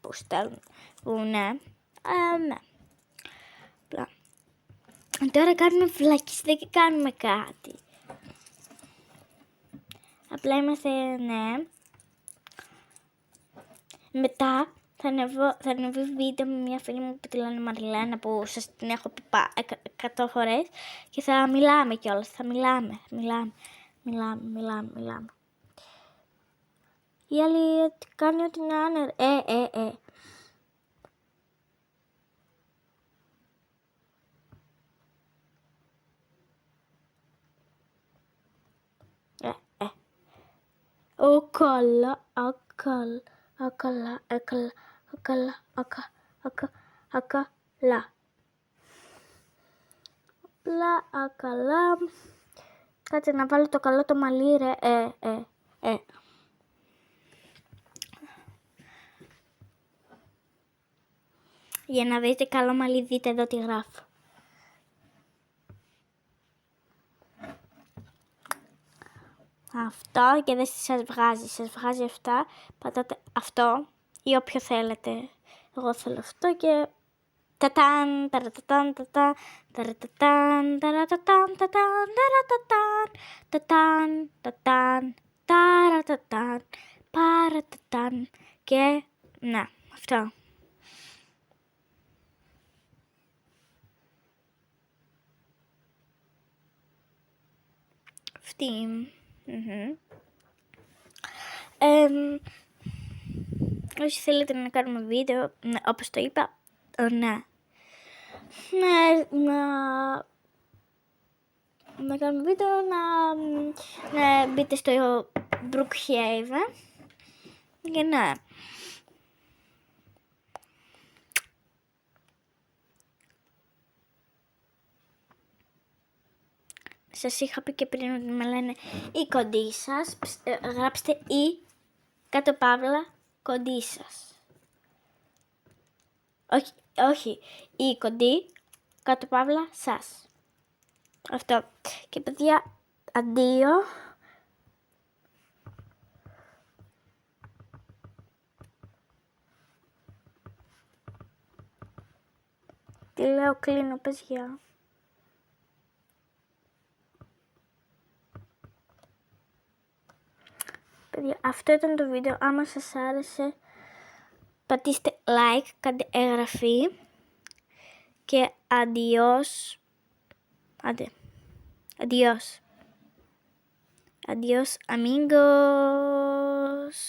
που στέλνουν. Ναι. Ναι. Απλά. Τώρα κάνουμε φυλακιστή και κάνουμε κάτι. Απλά είμαστε, ναι. Μετά θα ανεβεί βίντεο με μια φίλη μου που τη λένε Μαριλένα, που σας την έχω πει 100 φορές, και θα μιλάμε κιόλας, θα μιλάμε. Η άλλη κάνει ό,τι να είναι. Ακαλά. Κάτσε να βάλω το καλό το μαλλί, ρε. Για να δείτε καλό μαλλί, δείτε εδώ τι γράφω. Αυτό, και δεν σας βγάζει αυτά. Πατάτε αυτό ή όποιο θέλετε. Εγώ θέλω αυτό και ταταν, ταρατατάν, ταταν, ταρατατάν, ταρατατάν, ταταν, ταταν, ταρατατάν, παρατατάν, και να, αυτό. Αυτή. Όσοι θέλετε να κάνουμε βίντεο, όπως το είπα, ναι. Να κάνουμε βίντεο, να μπείτε στο Brookhaven και ναι. Σας είχα πει και πριν ότι με λένε η κοντή σας. Γράψτε η κάτω παύλα κοντή σας. Όχι, η κοντή κάτω παύλα σας. Αυτό. Και παιδιά, αντίο. Τι λέω, κλείνω, πες γεια. Παιδιά, αυτό ήταν το βίντεο. Άμα σας άρεσε, πατήστε like, κάντε εγγραφή και αντιός. Άντε. Adiós amigos.